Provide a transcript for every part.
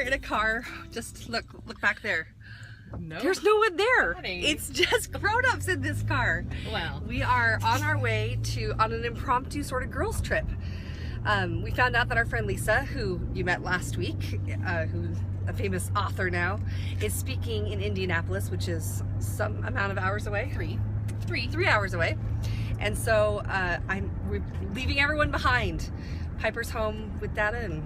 in a car. Just look back there. No. There's no one there. Honey. It's just grown-ups in this car. Wow. We are on our way on an impromptu sort of girls trip. We found out that our friend Lisa, who you met last week, who's a famous author now, is speaking in Indianapolis, which is some amount of hours away. 3 hours away. And so we're leaving everyone behind. Piper's home with Dada, and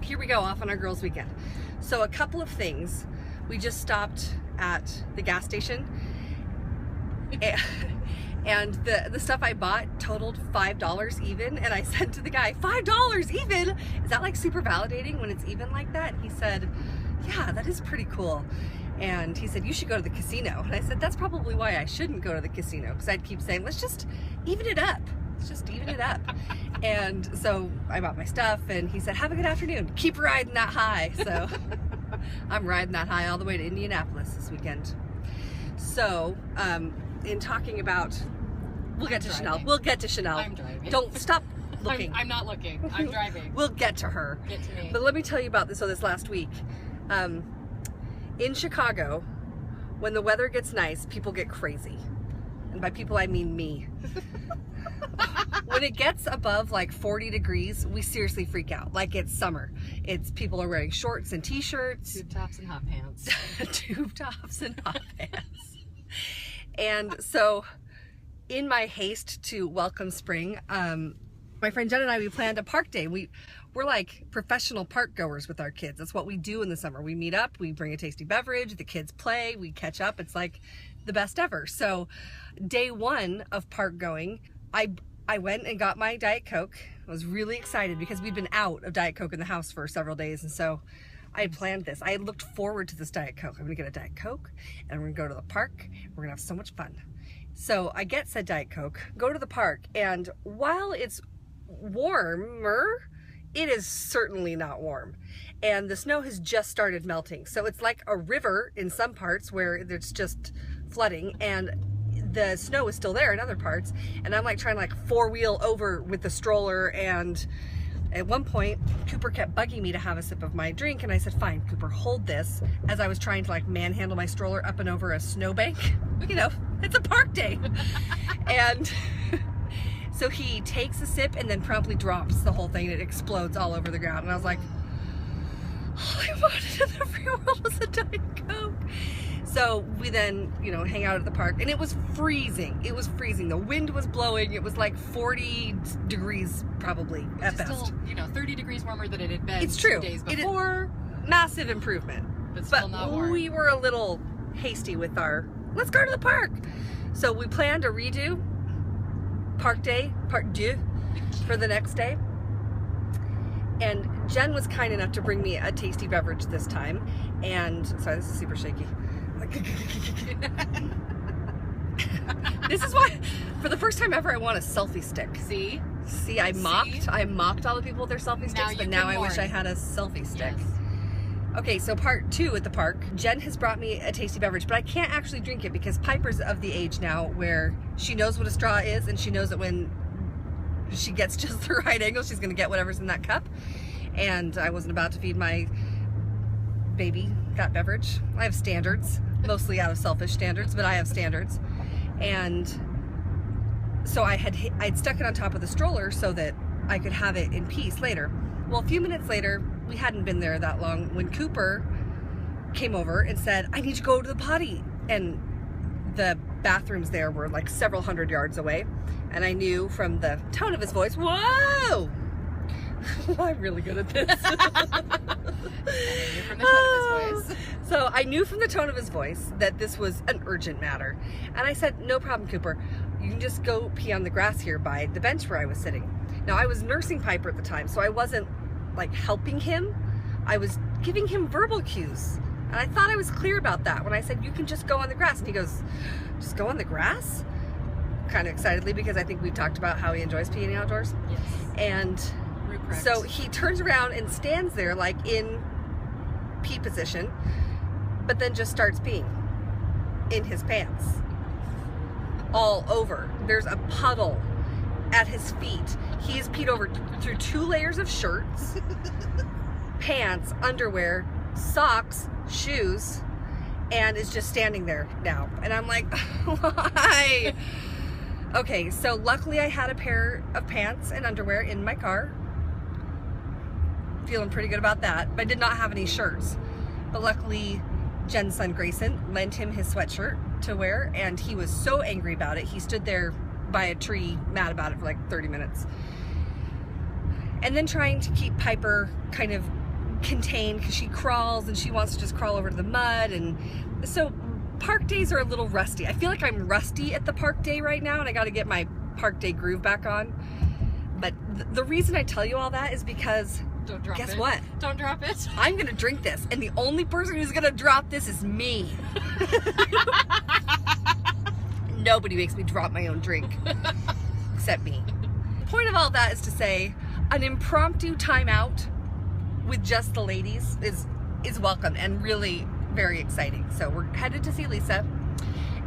here we go off on our girls' weekend. So a couple of things. We just stopped at the gas station, and the stuff I bought totaled $5 even, and I said to the guy, $5 even? Is that like super validating when it's even like that? And he said, yeah, that is pretty cool. And he said, you should go to the casino. And I said, that's probably why I shouldn't go to the casino, because I'd keep saying, let's just even it up. Let's just even it up. And so I bought my stuff, and he said, have a good afternoon. Keep riding that high. So I'm riding that high all the way to Indianapolis this weekend. So in talking about, we'll get to Chanel. We'll get to Chanel. I'm driving. Don't stop looking. I'm not looking. I'm driving. We'll get to her. Get to me. But let me tell you about this last week. In Chicago, when the weather gets nice, people get crazy. And by people, I mean me. When it gets above like 40 degrees, we seriously freak out. Like it's summer. People are wearing shorts and t-shirts. Tube tops and hot pants. Tube tops and hot pants. And so in my haste to welcome spring, my friend Jen and I, we planned a park day. We're like professional park goers with our kids. That's what we do in the summer. We meet up, we bring a tasty beverage, the kids play, we catch up. It's like the best ever. So day one of park going, I went and got my Diet Coke. I was really excited because we'd been out of Diet Coke in the house for several days. And so I had planned this. I had looked forward to this Diet Coke. I'm gonna get a Diet Coke and we're gonna go to the park. We're gonna have so much fun. So I get said Diet Coke, go to the park, and while it's warmer, it is certainly not warm. And the snow has just started melting. So it's like a river in some parts where it's just flooding, and the snow is still there in other parts. And I'm like trying to like four-wheel over with the stroller, and at one point Cooper kept bugging me to have a sip of my drink, and I said, fine, Cooper, hold this, as I was trying to like manhandle my stroller up and over a snowbank. You know, it's a park day. And so he takes a sip and then promptly drops the whole thing, and it explodes all over the ground. And I was like, all I wanted in the free world was a Diet Coke. So we then, hang out at the park, and it was freezing. It was freezing. The wind was blowing. It was like 40 degrees probably at best. Still, 30 degrees warmer than it had been It's true. 2 days before. Massive improvement. But still not warm. We were a little hasty with our, let's go to the park. So we planned a redo park day, part deux, for the next day. And Jen was kind enough to bring me a tasty beverage this time. And, sorry, this is super shaky. This is why, for the first time ever, I want a selfie stick. See, I mocked all the people with their selfie sticks, but now I wish I had a selfie stick. Yes. Okay, so part two at the park, Jen has brought me a tasty beverage, but I can't actually drink it because Piper's of the age now where she knows what a straw is, and she knows that when she gets just the right angle, she's gonna get whatever's in that cup. And I wasn't about to feed my baby that beverage. I have standards, mostly out of selfish standards, but I have standards. And so I'd stuck it on top of the stroller so that I could have it in peace later. Well, a few minutes later, we hadn't been there that long, when Cooper came over and said, I need to go to the potty. And the bathrooms there were like several hundred yards away. And I knew from the tone of his voice, whoa! I'm really good at this. From the tone of his voice. So I knew from the tone of his voice that this was an urgent matter. And I said, no problem, Cooper. You can just go pee on the grass here by the bench where I was sitting. Now, I was nursing Piper at the time, so I wasn't like helping him. I was giving him verbal cues. And I thought I was clear about that when I said, you can just go on the grass. And he goes, just go on the grass? Kind of excitedly, because I think we've talked about how he enjoys peeing outdoors. Yes. And so he turns around and stands there like in pee position, but then just starts peeing in his pants all over. There's a puddle at his feet. He's peed over through 2 layers of shirts, pants, underwear, socks, shoes, and is just standing there now. And I'm like, why? Okay, so luckily I had a pair of pants and underwear in my car. Feeling pretty good about that. But I did not have any shirts. But luckily, Jen's son Grayson lent him his sweatshirt to wear, and he was so angry about it. He stood there by a tree, mad about it for like 30 minutes. And then trying to keep Piper kind of contained because she crawls and she wants to just crawl over to the mud. And so park days are a little rusty. I feel like I'm rusty at the park day right now, and I got to get my park day groove back on. But the reason I tell you all that is because Don't drop it. guess what? Don't drop it. I'm gonna drink this, and the only person who's gonna drop this is me. Nobody makes me drop my own drink except me. The point of all that is to say an impromptu timeout with just the ladies is welcome and really very exciting. So we're headed to see Lisa,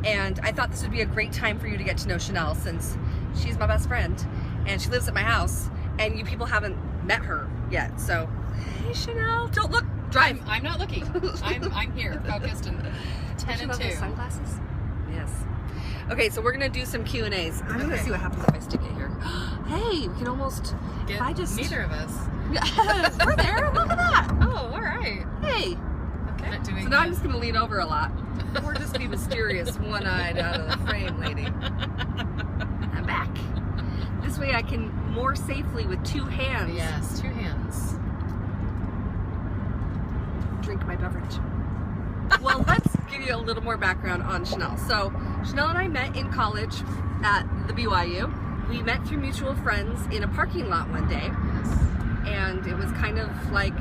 and I thought this would be a great time for you to get to know Chanel, since she's my best friend and she lives at my house and you people haven't met her yet. So hey Chanel, don't look, drive. I'm not looking. I'm here, focused and 10 and 2. Sunglasses? Yes. Okay, so we're gonna do some Q&As. I'm gonna see what happens if I stick it here. Hey, we can almost Get neither of us. we're there, look at that. Oh, all right. Hey. Okay. Not doing So now I'm just gonna lean over a lot. Or just be mysterious, one-eyed out of the frame, lady. I'm back. This way I can more safely with two hands Yes, 2 hands. drink my beverage. Well, let's give you a little more background on Chanel. So Chanel and I met in college at the BYU. We met through mutual friends in a parking lot one day, and it was kind of like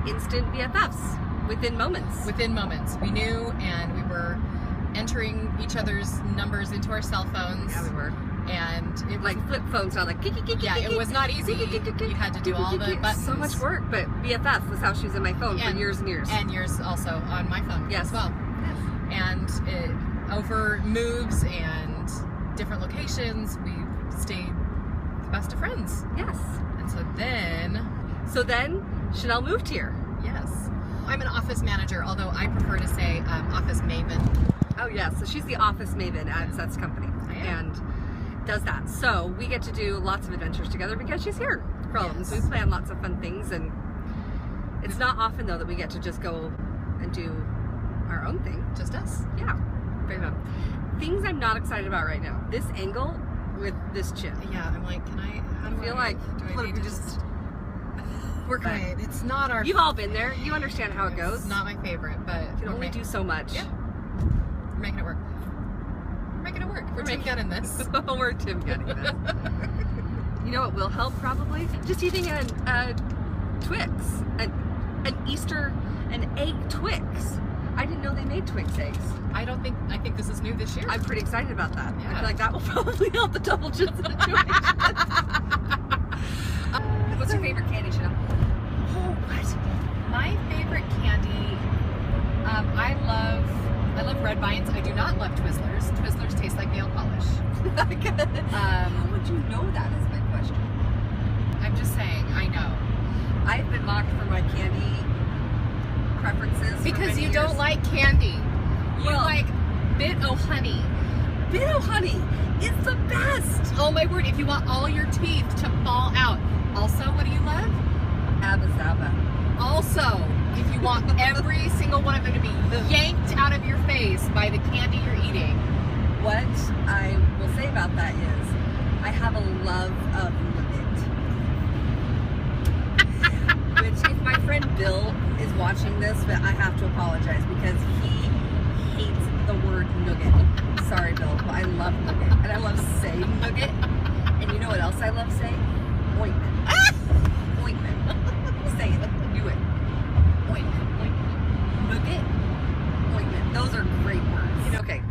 instant BFFs within moments. Within moments. We knew, and we were entering each other's numbers into our cell phones. Yeah, we were. And it was, Like flip phones sound like yeah, it was not easy. You had to do all the buttons. So much work, but BFF was how she was in my phone for years and years. And yours also on my phone Yes. as well. Yes. And it, over moves and different locations, we stayed the best of friends. Yes. And so then, Chanel moved here. yes, I'm an office manager, although I prefer to say office maven. Oh yeah, so she's the office maven at Seth's company. I am. And does that. So we get to do lots of adventures together because she's here. Yes. We plan lots of fun things, and it's not often though that we get to just go and do our own thing. Just us. Yeah, very fun. Things I'm not excited about right now. This angle with this chin. Yeah, I'm like, how do I feel like do look, I need we to just we're good. Right, it's not our. You've all been there. You understand how it goes. It's not my favorite, but You can only do so much. Yeah. We're making it work. We're making it work. We're Tim Gunning this. We're Tim Gunning this. You know what will help probably? Just eating a Twix, an egg Twix. I didn't know they made Twix eggs. I think this is new this year. I'm pretty excited about that. I Yeah. feel like that will probably help the double chin situation. What's your favorite candy, Chanel? Oh, what? My favorite candy, I love red vines. I do not love Twizzlers. Twizzlers taste like nail polish. How would you know that is my question. I'm just saying, I know. I've been mocked for my candy preferences for Because many you years. don't like candy. You Well- like bit o' honey. Bit of honey is the best. Oh my word, if you want all your teeth to fall out. Also, what do you love? Abba Zaba. Also, if you want every single one of them to be yanked out of your face by the candy you're eating. What I will say about that is, I have a love of nougat. Which, if my friend Bill is watching this, but I have to apologize because he hates the word nougat. Sorry, Bill, but I love nougat, and I love saying nougat. And you know what else I love saying? Ointment. Ointment. Say it. Do it. Ointment. Nougat. Ointment. Those are great words. Okay.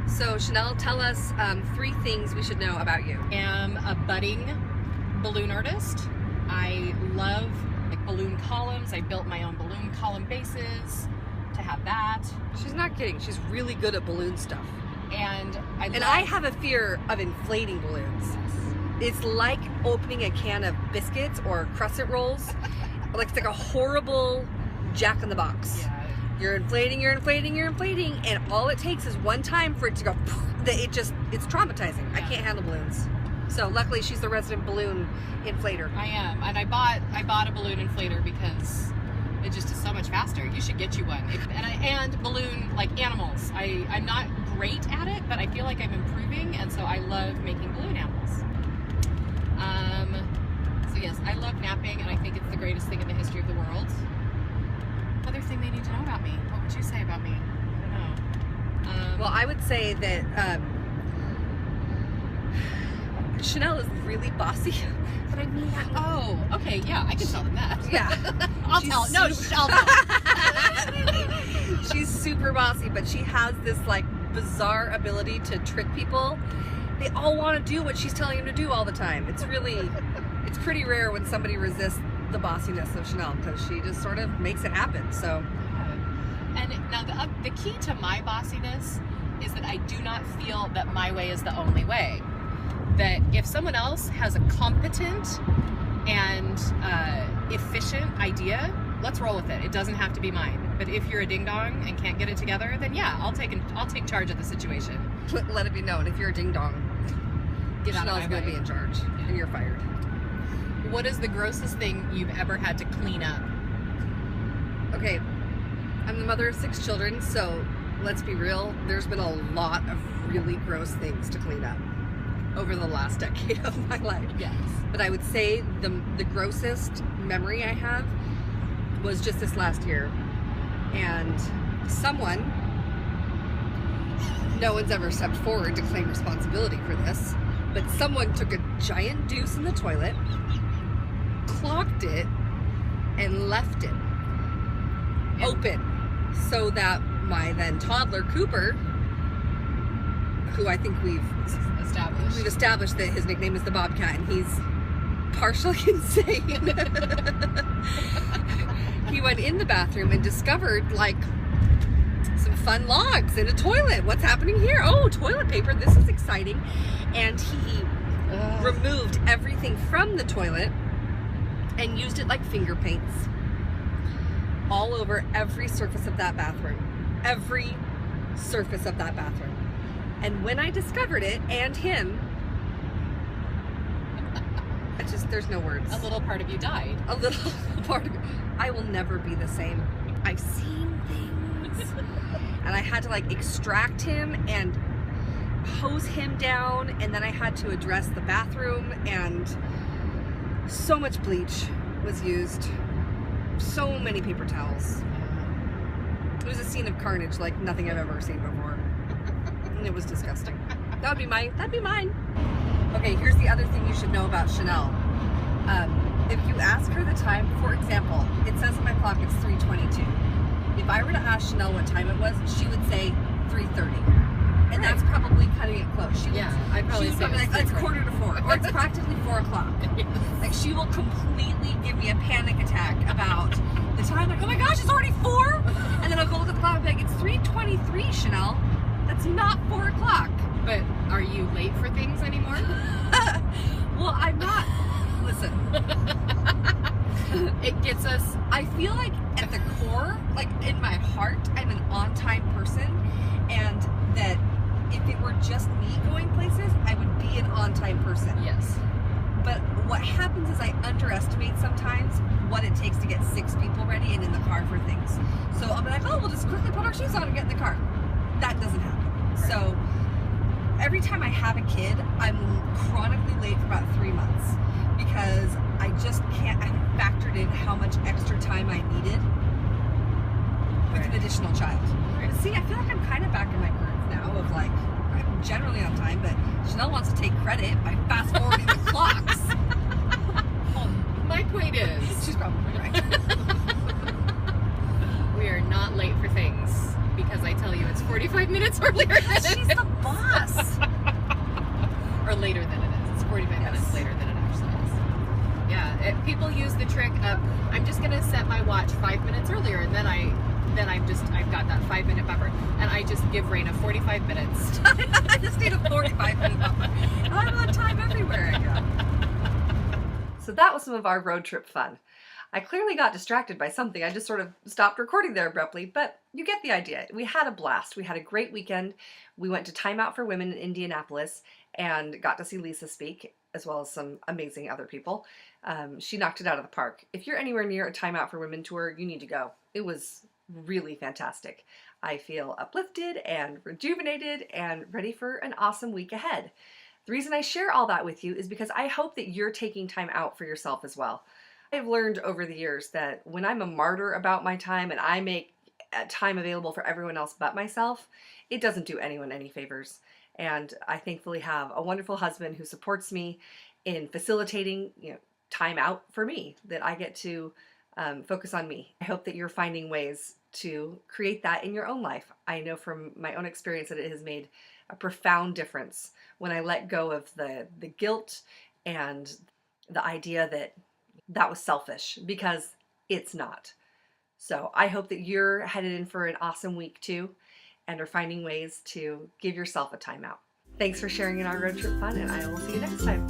So Chanel, tell us 3 things we should know about you. I am a budding balloon artist. I love like balloon columns. I built my own balloon column bases to have that. She's not kidding. She's really good at balloon stuff. And I have a fear of inflating balloons. It's like opening a can of biscuits or crescent rolls Like it's like a horrible Jack in the Box. Yeah. You're inflating, and all it takes is one time for it to go. It's traumatizing. Yeah. I can't handle balloons. So luckily, she's the resident balloon inflator. I am, and I bought a balloon inflator because it just is so much faster. You should get you one. And balloon, like animals. I'm not great at it, but I feel like I'm improving, and so I love making balloon animals. So yes, I love napping, and I think it's the greatest thing in the history of the world. Other thing they need to know about me. What would you say about me? I don't know. Well, I would say that Chanel is really bossy, but I mean that. Oh, okay, yeah, I can tell them that. Yeah. I'll tell. No, I'll tell. She's super bossy, but she has this like bizarre ability to trick people. They all want to do what she's telling them to do all the time. It's pretty rare when somebody resists the bossiness of Chanel, because she just sort of makes it happen. So, and now the key to my bossiness is that I do not feel that my way is the only way. That if someone else has a competent and efficient idea, let's roll with it. It doesn't have to be mine. But if you're a ding dong and can't get it together, then yeah, I'll take charge of the situation. Let it be known, if you're a ding dong, Chanel's going to be in charge, and you're fired. What is the grossest thing you've ever had to clean up? Okay, I'm the mother of 6 children, so let's be real, there's been a lot of really gross things to clean up over the last decade of my life. Yes. But I would say the grossest memory I have was just this last year. And no one's ever stepped forward to claim responsibility for this, but someone took a giant deuce in the toilet, clogged it, and left it open so that my then toddler Cooper, who I think we've established that his nickname is the Bobcat, and he's partially insane. He went in the bathroom and discovered like some fun logs in a toilet. What's happening here? Oh, toilet paper. This is exciting. And he removed everything from the toilet and used it like finger paints all over every surface of that bathroom. Every surface of that bathroom. And when I discovered it, and him, there's no words. A little part of you died. A little part of it. I will never be the same. I've seen things. And I had to like extract him and hose him down, and then I had to address the bathroom, and so much bleach was used. So many paper towels. It was a scene of carnage like nothing I've ever seen before. And it was disgusting. That'd be mine. Okay, here's the other thing you should know about Chanel. If you ask her the time, for example, it says on my clock it's 3:22. If I were to ask Chanel what time it was, she would say 3:30. And that's probably cutting it close. I'd probably say like, it's 3:45, or it's practically 4 o'clock. Yes. Like, she will completely give me a panic attack about the time. Like, oh my gosh, it's already 4? And then I'll go look at the clock and be like, it's 3:23, Chanel. That's not 4 o'clock. But are you late for things anymore? Well, I'm not. Listen. It gets us. I feel like at the core, like in my heart, I'm an on-time person, and that if it were just me going places, I would be an on-time person. Yes. But what happens is I underestimate sometimes what it takes to get 6 people ready and in the car for things. So I'll be like, oh, we'll just quickly put our shoes on and get in the car. That doesn't happen. Right. So every time I have a kid, I'm chronically late for about 3 months, because I just can't. I haven't factored in how much extra time I needed with an additional child. Right. But see, I feel like I'm kind of back in my groove now of like, I'm generally on time, but Chanel wants to take credit by fast forwarding the clocks. My point is, She's probably right. we are not late for things because I tell you it's 45 minutes earlier than She's the boss. Or later than it is. It's 45 minutes later than it actually is. Yeah, people use the trick of, I'm just gonna set my watch 5 minutes earlier, and then I've got that 5-minute buffer, and I just give Raina 45 minutes. I just need a 45-minute buffer. I'm on time everywhere I go. So that was some of our road trip fun. I clearly got distracted by something. I just sort of stopped recording there abruptly, but you get the idea. We had a blast. We had a great weekend. We went to Time Out for Women in Indianapolis and got to see Lisa speak, as well as some amazing other people. She knocked it out of the park. If you're anywhere near a Time Out for Women tour, you need to go. It was really fantastic. I feel uplifted and rejuvenated and ready for an awesome week ahead. The reason I share all that with you is because I hope that you're taking time out for yourself as well. I've learned over the years that when I'm a martyr about my time and I make time available for everyone else but myself, it doesn't do anyone any favors. And I thankfully have a wonderful husband who supports me in facilitating, time out for me, that I get to focus on me. I hope that you're finding ways to create that in your own life. I know from my own experience that it has made a profound difference when I let go of the guilt and the idea that was selfish, because it's not. So I hope that you're headed in for an awesome week too and are finding ways to give yourself a timeout. Thanks for sharing in our road trip fun, and I will see you next time.